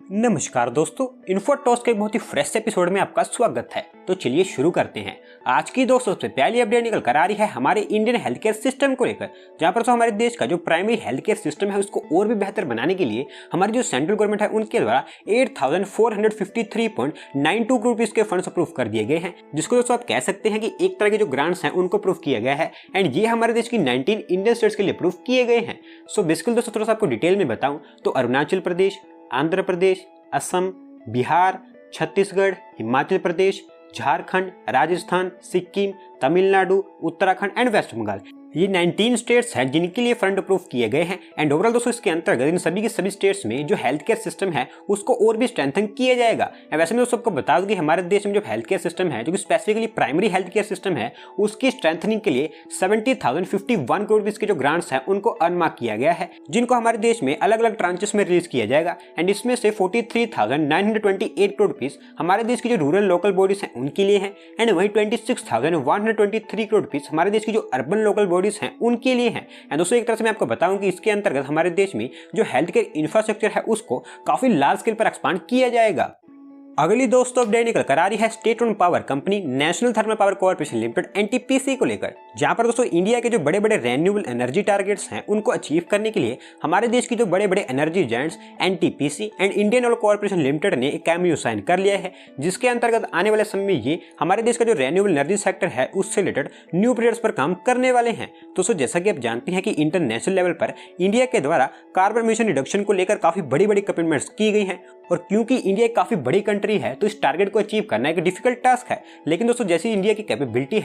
नमस्कार दोस्तों, इन्फोटॉस के एक बहुत ही फ्रेश एपिसोड में आपका स्वागत है। तो चलिए शुरू करते हैं। आज की दोस्तों सबसे पहली अपडेट निकल कर आ रही है हमारे इंडियन हेल्थ केयर सिस्टम को लेकर, जहां पर हमारे देश का जो प्राइमरी हेल्थ केयर सिस्टम है उसको और भी बेहतर बनाने के लिए हमारी जो सेंट्रल गवर्नमेंट है उनके द्वारा 8453.92 करोड़ रुपीज के फंड्स अप्रूव कर दिए गए हैं, जिसको दोस्तों आप कह सकते हैं कि एक तरह के जो ग्रांट्स हैं उनको अप्रूव किया गया है। एंड ये हमारे देश की 19 इंडियन स्टेट्स के लिए अप्रूव किए गए हैं। सो बेसिकली दोस्तों थोड़ा सा आपको डिटेल में बताऊं तो अरुणाचल प्रदेश, आंध्र प्रदेश, असम, बिहार, छत्तीसगढ़, हिमाचल प्रदेश, झारखंड, राजस्थान, सिक्किम, तमिलनाडु, उत्तराखंड एंड वेस्ट बंगाल, ये 19 स्टेट्स हैं जिनके लिए फंड अप्रूव किए गए हैं। एंड ओवरऑल दोस्तों इसके अंतर्गत इन सभी के सभी स्टेट्स में जो हेल्थ केयर सिस्टम है उसको और भी स्ट्रेंथन किया जाएगा। वैसे मैं दोस्तों आपको बता दूं कि हमारे देश में जो हेल्थ केयर सिस्टम है, जो कि specifically primary health care system है, उसकी स्ट्रेंथनिंग के लिए 70,051 करोड़ रुपीज के जो ग्रांट्स हैं उनको अनमार्क किया गया है, जिनको हमारे देश में अलग अलग ट्रांचेस में रिलीज किया जाएगा। एंड इसमें से 43,928 करोड़ रुपीज हमारे देश की जो रूरल लोकल बॉडीज हैं उनके लिए है। एंड वहीं 26,123 करोड़ रुपीज हमारे देश की जो अर्बन लोकल बॉडीज हैं उनके लिए हैं। एंड दोस्तों एक तरह से मैं आपको बताऊं कि इसके अंतर्गत हमारे देश में जो हेल्थ केयर इंफ्रास्ट्रक्चर है उसको काफी लार्ज स्केल पर एक्सपांड किया जाएगा। अगली दोस्तों अपडेट निकल कर आ रही है state own power company national thermal power corporation limited NTPC को लेकर, जहां पर दोस्तों इंडिया के जो बड़े बड़े रेन्यूएबल एनर्जी टारगेट्स हैं उनको अचीव करने के लिए हमारे देश की जो बड़े बड़े energy giants NTPC and Indian oil corporation limited ने एक एमओयू साइन कर लिया है, जिसके अंतर्गत आने वाले समय में ये हमारे देश का जो रेन्यूएबल एनर्जी सेक्टर है उससे रिलेटेड न्यू प्रोजेक्ट्स पर काम करने वाले हैं। दोस्तों जैसा कि आप जानते हैं कि इंटरनेशनल लेवल पर इंडिया के द्वारा कार्बन एमिशन रिडक्शन को लेकर काफी बड़ी बड़ी कमिटमेंट्स की गई हैं, और क्योंकि इंडिया एक काफी बड़ी कंट्री है तो इस टारगेट को अचीव करना एक डिफिकल्ट टास्क है। लेकिन दोस्तों जैसी इंडिया की कैपेबिलिटी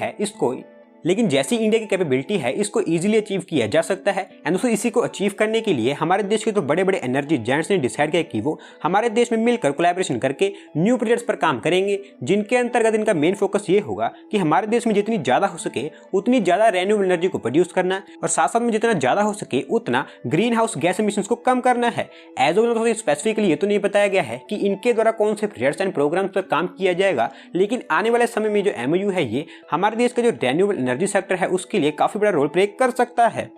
है इसको इजीली अचीव किया जा सकता है। एंड दोस्तों इसी को अचीव करने के लिए हमारे देश के तो बड़े बड़े एनर्जी जायंट्स ने डिसाइड किया कि वो हमारे देश में मिलकर कोलैबोरेशन करके न्यू प्रोजेक्ट्स पर काम करेंगे, जिनके अंतर्गत इनका मेन फोकस ये होगा कि हमारे देश में जितनी ज्यादा हो सके उतनी ज्यादा रेन्यूएबल एनर्जी को प्रोड्यूस करना, और साथ साथ में जितना ज्यादा हो सके उतना ग्रीन हाउस गैस एमिशंस को कम करना है। एज ऑफ स्पेसिफिकली ये तो नहीं बताया गया है कि इनके द्वारा कौन से प्रोजेक्ट्स एंड प्रोग्राम्स पर काम किया जाएगा, लेकिन आने वाले समय में जो एमओयू है ये हमारे देश का जो रेन्यूएबल एनर्जी सेक्टर है उसके लिए काफी बड़ा रोल प्ले कर सकता है।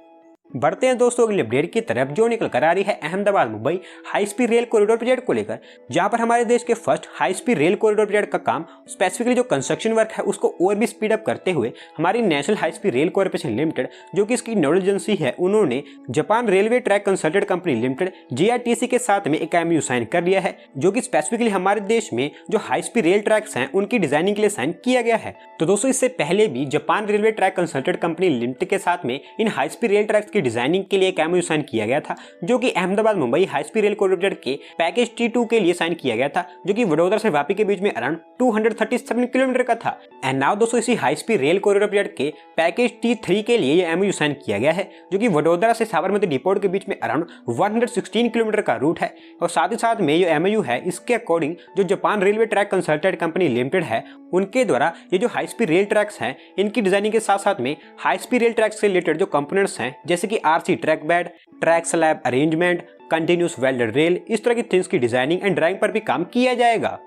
बढ़ते हैं दोस्तों अगली अपडेट की तरफ, जो निकल कर आ रही है Ahmedabad Mumbai high speed rail corridor project को लेकर, जहां पर हमारे देश के first high speed rail corridor project का काम स्पेसिफिकली जो कंस्ट्रक्शन वर्क है उसको और भी स्पीड अप करते हुए हमारी national high speed rail corporation limited, जो कि इसकी नोडल एजेंसी है, उन्होंने Japan railway track consultant company limited JRTC के साथ में एक एमओयू साइन कर लिया है, जो कि स्पेसिफिकली हमारे देश में जो हाई स्पीड रेल ट्रैक्स हैं उनकी डिजाइनिंग के लिए साइन किया गया है। तो दोस्तों इससे पहले भी Japan railway track consultant company limited के साथ में इन हाई स्पीड रेल ट्रैक्स की डिजाइनिंग के लिए एमओयू साइन किया गया था, जो कि Ahmedabad Mumbai high speed rail corridor के पैकेज T2 के लिए साइन किया गया था, जो कि वडोदरा से वापी के बीच में अराउंड 237 किलोमीटर का था। एंड नाउ दोस्तों इसी high speed rail corridor project के पैकेज T3 के लिए ये एमओयू साइन किया गया है, जो कि वडोदरा से साबरमती डिपोट के बीच में अराउंड 116 किलोमीटर का रूट है। और साथ ही साथ में ये एमओयू है इसके अकॉर्डिंग जो Japan railway track consultant company limited है उनके द्वारा ये जो हाई स्पीड रेल ट्रैक्स हैं इनकी डिजाइनिंग के साथ साथ में हाई स्पीड रेल ट्रैक्स से रिलेटेड जो कंपोनेंट्स हैं, जैसे कि RC track bed, track slab arrangement, continuous welded rail, इस तरह की थिंग्स की डिजाइनिंग एंड ड्राइंग पर भी काम किया जाएगा।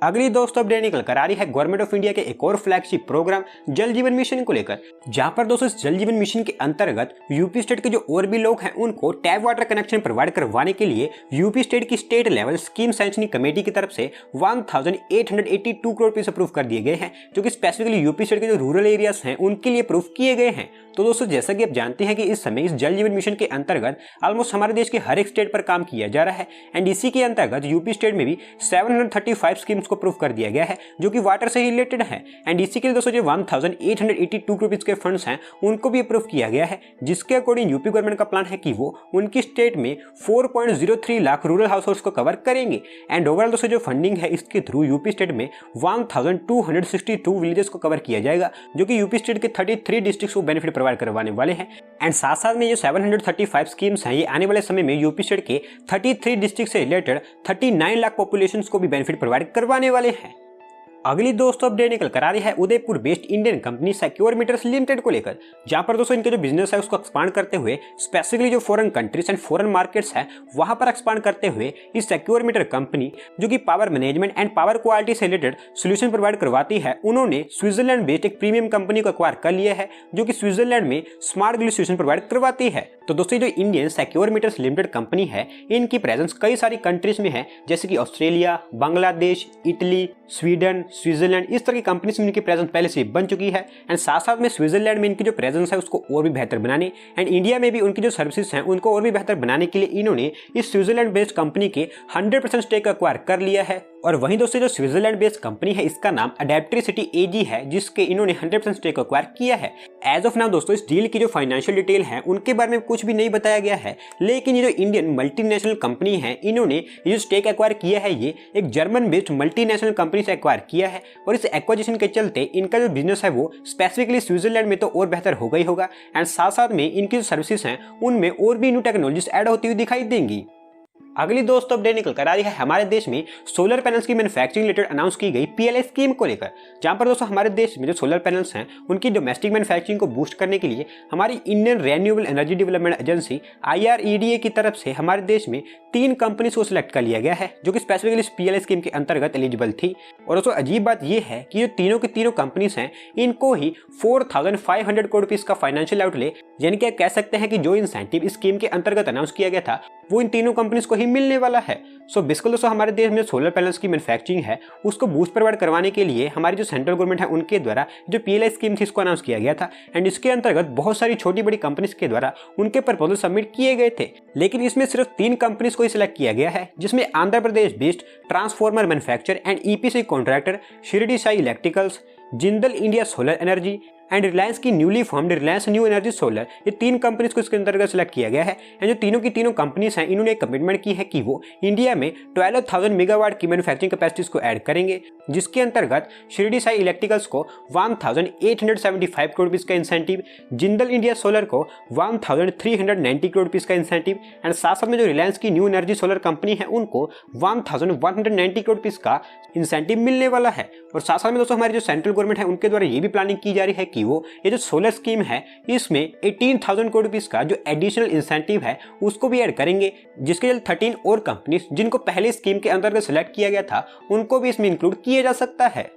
अगली दोस्तों अपडेट निकल कर आ रही है गवर्नमेंट ऑफ इंडिया के एक और फ्लैगशिप प्रोग्राम जल जीवन मिशन को लेकर, जहां पर दोस्तों इस जल जीवन मिशन के अंतर्गत यूपी स्टेट के जो और भी लोग हैं उनको टैप वाटर कनेक्शन प्रोवाइड करवाने के लिए यूपी स्टेट की state level scheme sanctioning committee की तरफ से 1882 करोड़ रुपए अप्रूव कर दिए गए हैं, जो कि स्पेसिफिकली यूपी स्टेट के जो रूरल एरियाज हैं उनके लिए अप्रूव किए गए हैं। तो दोस्तों जैसा कि आप जानते हैं कि इस समय इस जल जीवन मिशन के अंतर्गत ऑलमोस्ट हमारे देश के हर एक स्टेट पर काम किया जा रहा है। एंड इसी के अंतर्गत यूपी स्टेट में भी 735 स्कीम्स को अप्रूव कर दिया गया है, जो कि वाटर से ही रिलेटेड है। एंड इसी के लिए दोस्तों जो 1882 करोड़ रुपीज के फंड्स हैं उनको भी अप्रूव किया गया है, जिसके अकॉर्डिंग यूपी गवर्नमेंट का प्लान है कि वो उनकी स्टेट में 4.03 लाख रूरल हाउस होल्ड्स को कवर करेंगे। एंड ओवरऑल दोस्तों जो फंडिंग है इसके थ्रू यूपी स्टेट में 1262 विलेजेस को कवर किया जाएगा, जो कि यूपी स्टेट के 33 डिस्ट्रिक्ट्स को बेनिफिट प्रोवाइड करवाने वाले हैं। एंड साथ साथ में जो 735 स्कीम्स हैं ये आने वाले समय में यूपी स्टेट के 33 डिस्ट्रिक्ट से रिलेटेड 39 लाख पॉपुलेशन को भी बेनिफिट प्रोवाइड करवाने वाले हैं। अगली दोस्तों अपडेट निकल कर आ रही है Udaipur based Indian company secure meters limited को लेकर, जहां पर दोस्तों इनके जो बिजनेस है उसको एक्सपांड करते हुए स्पेसिफिकली जो foreign countries and foreign markets है वहां पर एक्सपांड करते हुए इस सिक्योर मीटर कंपनी जो कि power management and power quality से रिलेटेड सोल्यूशन प्रोवाइड करवाती है, उन्होंने स्विट्जरलैंड बेस्ड एक प्रीमियम कंपनी को एक्वायर कर लिया है जो कि स्विट्जरलैंड में स्मार्ट ग्रिड सोल्यूशन प्रोवाइड करवाती है। तो दोस्तों जो Indian secure meters limited company है इनकी प्रेजेंस कई सारी कंट्रीज में है, जैसे कि Australia, Bangladesh, Italy, Sweden, Switzerland, इस तरह की कंपनीज में इनकी प्रेजेंस पहले से बन चुकी है। एंड साथ साथ में स्विट्जरलैंड में इनकी जो प्रेजेंस है उसको और भी बेहतर बनाने एंड इंडिया में भी उनकी जो सर्विसेज हैं उनको और भी बेहतर बनाने के लिए इन्होंने इस स्विट्जरलैंड बेस्ड कंपनी के 100% स्टेक एक्वायर कर लिया है। और वहीं दोस्तों जो स्विट्जरलैंड बेस्ड कंपनी है इसका नाम अडेप्ट्रिसिटी एजी है, जिसके इन्होंने 100% स्टेक एक्वायर किया है। एज ऑफ नाउ दोस्तों इस डील की जो फाइनेंशियल डिटेल है उनके बारे में कुछ भी नहीं बताया गया है, लेकिन ये जो इंडियन मल्टीनेशनल कंपनी है इन्होंने ये जो स्टेक एक्वायर किया है ये एक जर्मन बेस्ड मल्टीनेशनल कंपनी से एक्वायर किया है। और इस एक्वाजिशन के चलते इनका जो बिजनेस है वो स्पेसिफिकली स्विट्जरलैंड में तो और बेहतर होगा ही होगा, एंड साथ साथ में इनकी जो सर्विसेज हैं उनमें और भी न्यू टेक्नोलॉजीज ऐड होती हुई दिखाई देंगी। अगली दोस्तों अपडेट निकल कर आ रही है हमारे देश में सोलर पैनल्स की मैन्युफैक्चरिंग रिलेटेड अनाउंस की गई पीएलआई स्कीम को लेकर, जहां पर दोस्तों हमारे देश में जो सोलर पैनल्स हैं उनकी डोमेस्टिक मैन्युफैक्चरिंग को बूस्ट करने के लिए हमारी Indian renewable energy development agency IREDA की तरफ से हमारे देश में 3 कंपनीज को सिलेक्ट कर लिया गया है जो कि स्पेसिफिकली इस पीएलआई स्कीम के अंतर्गत एलिजिबल थी। और दोस्तों अजीब बात यह है कि जो तीनों की तीनों कंपनीज हैं इनको ही 4500 करोड़ रुपीज का फाइनेंशियल आउटले, यानी कि कह सकते हैं कि जो इंसेंटिव इस स्कीम के अंतर्गत अनाउंस किया गया था वो इन तीनों कंपनीज को ही मिलने वाला है। सो बेसिकली दोस्तों हमारे देश में जो सोलर पैनल्स की मैन्युफैक्चरिंग है उसको बूस्ट प्रोवाइड करवाने के लिए हमारी जो सेंट्रल गवर्नमेंट है उनके द्वारा जो पीएलआई स्कीम थी इसको अनाउंस किया गया था। एंड इसके अंतर्गत बहुत सारी छोटी बड़ी कंपनीज के द्वारा उनके प्रपोजल सबमिट किए गए थे, लेकिन इसमें सिर्फ 3 कंपनीज को ही सिलेक्ट किया गया है, जिसमें Andhra Pradesh based transformer manufacture and EPC contractor Shirdi Sai electricals, Jindal India solar energy and Reliance की newly formed Reliance new energy solar, ये 3 कंपनीज को इसके अंतर्गत सिलेक्ट किया गया है। एंड जो तीनों की तीनों कंपनीज हैं इन्होंने कमिटमेंट की है कि वो इंडिया में 12,000 मेगावाट की मैन्युफैक्चरिंग कैपेसिटीज को ऐड करेंगे, जिसके अंतर्गत शिरडी साई इलेक्ट्रिकल्स को 1,875 करोड़ रुपीज का इंसेंटिव, जिंदल इंडिया सोलर को 1,390 करोड़ रुपीज का इंसेंटिव, एंड साथ साथ में जो रिलायंस की न्यू एनर्जी सोलर कंपनी है उनको 1,190 करोड़ रुपीज का इंसेंटिव मिलने वाला है। और साथ साथ में दोस्तों हमारी जो सेंट्रल गवर्नमेंट है उनके द्वारा ये भी प्लानिंग की जा रही है कि वो ये जो सोलर स्कीम है इसमें 18,000 करोड़ रुपीज का जो एडिशनल इंसेंटिव है उसको भी ऐड करेंगे, जिसके लिए 13 और कंपनीज जिनको पहले स्कीम के अंतर्गत सिलेक्ट किया गया था उनको भी इसमें इंक्लूड किया जा सकता है।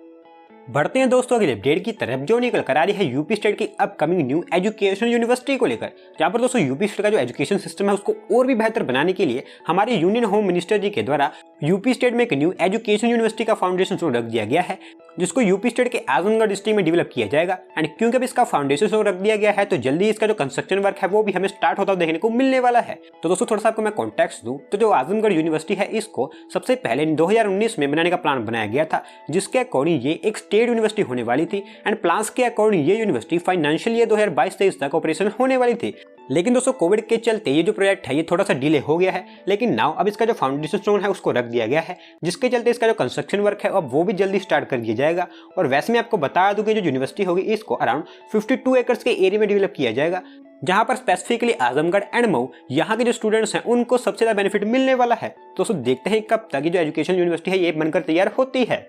बढ़ते हैं दोस्तों अगले अपडेट की तरफ जो निकल कर आ रही है यूपी स्टेट की अपकमिंग न्यू एजुकेशन यूनिवर्सिटी को लेकर, जहां पर दोस्तों यूपी स्टेट का जो एजुकेशन सिस्टम है उसको और भी बेहतर बनाने के लिए हमारे यूनियन होम मिनिस्टर जी के द्वारा यूपी स्टेट में एक न्यू एजुकेशन यूनिवर्सिटी का फाउंडेशन स्टोन रख दिया गया है, जिसको यूपी स्टेट के आजमगढ़ डिस्ट्रिक्ट में डेवलप किया जाएगा। एंड क्योंकि अब इसका फाउंडेशन स्टोन रख दिया गया है तो जल्दी इसका जो कंस्ट्रक्शन वर्क है वो भी हमें स्टार्ट होता देखने को मिलने वाला है। तो दोस्तों थोड़ा सा आपको मैं कॉन्टेक्स्ट दूं तो जो आजमगढ़ यूनिवर्सिटी है इसको सबसे पहले 2019 में बनाने का प्लान बनाया गया था, जिसके अकॉर्डिंग ये एक स्टेट यूनिवर्सिटी होने वाली थी। एंड प्लान्स के अकॉर्डिंग ये यूनिवर्सिटी फाइनेंशियल ईयर 2022-23 तक ऑपरेशन होने वाली थी, लेकिन दोस्तों कोविड के चलते ये जो प्रोजेक्ट है ये थोड़ा सा डिले हो गया है। लेकिन नाउ अब इसका जो फाउंडेशन स्टोन है उसको रख दिया गया है, जिसके चलते इसका जो कंस्ट्रक्शन वर्क है अब वो भी जल्दी स्टार्ट कर दिया जाएगा। और वैसे मैं आपको बता दूं कि जो यूनिवर्सिटी होगी इसको अराउंड 52 एकर्स के एरिया में डेवलप किया जाएगा, जहां पर स्पेसिफिकली आजमगढ़ एंड मऊ यहाँ के जो स्टूडेंट्स हैं उनको सबसे ज्यादा बेनिफिट मिलने वाला है। दोस्तों देखते हैं कब तक ये जो एजुकेशन यूनिवर्सिटी है ये बनकर तैयार होती है।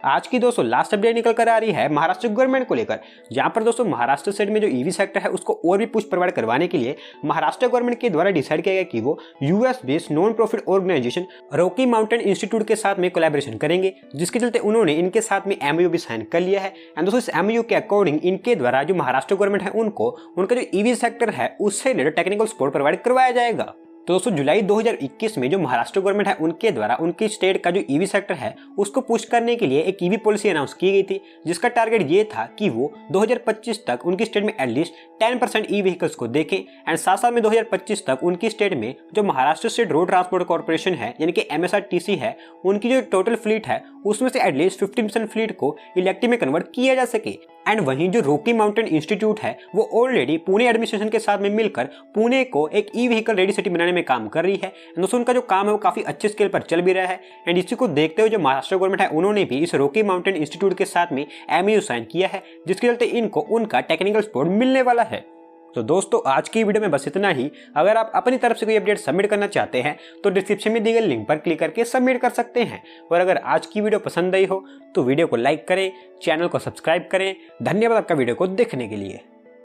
आज की दोस्तों लास्ट अपडेट निकल कर आ रही है महाराष्ट्र गवर्नमेंट को लेकर, जहां पर दोस्तों महाराष्ट्र स्टेट में जो ईवी सेक्टर है उसको और भी पुश प्रोवाइड करवाने के लिए महाराष्ट्र गवर्नमेंट के द्वारा डिसाइड किया गया कि वो US based non profit organisation Rocky Mountain Institute के साथ में कोलैबोरेशन करेंगे, जिसके चलते उन्होंने इनके साथ में MOU भी साइन कर लिया है। एंड दोस्तों इस MOU के अकॉर्डिंग इनके द्वारा जो महाराष्ट्र गवर्नमेंट है उनको उनका जो ईवी सेक्टर है उससे रिलेटेड टेक्निकल सपोर्ट प्रोवाइड करवाया जाएगा। तो दोस्तों जुलाई 2021 में जो महाराष्ट्र गवर्नमेंट है उनके द्वारा उनकी स्टेट का जो ईवी सेक्टर है उसको पुश करने के लिए एक ईवी पॉलिसी अनाउंस की गई थी, जिसका टारगेट ये था कि वो 2025 तक उनकी स्टेट में एटलीस्ट 10% ई व्हीकल्स को देखें। एंड साथ साथ में 2025 तक उनकी स्टेट में जो Maharashtra state road transport corporation है यानी कि MSRTC है, उनकी जो टोटल फ्लीट है उसमें से एटलीस्ट 15% फ्लीट को इलेक्ट्रिक में कन्वर्ट किया जा सके। एंड वहीं जो रॉकी माउंटेन इंस्टीट्यूट है वो ऑलरेडी पुणे एडमिनिस्ट्रेशन के साथ में मिलकर पुणे को एक ई व्हीकल रेडी सिटी बनाने में काम कर रही है। दोस्तों उनका जो काम है वो काफी अच्छे स्केल पर चल भी रहा है। एंड इसी को देखते हुए जो महाराष्ट्र गवर्नमेंट है उन्होंने भी इस रॉकी माउंटेन इंस्टीट्यूट के साथ में MOU साइन किया है, जिसके चलते इनको उनका टेक्निकल सपोर्ट मिलने वाला है। तो दोस्तों आज की वीडियो में बस इतना ही। अगर आप अपनी तरफ से कोई अपडेट सबमिट करना चाहते हैं तो डिस्क्रिप्शन में दी गई लिंक पर क्लिक करके सबमिट कर सकते हैं। और अगर आज की वीडियो पसंद आई हो तो वीडियो को लाइक करें, चैनल को सब्सक्राइब करें। धन्यवाद आपका वीडियो को देखने के लिए।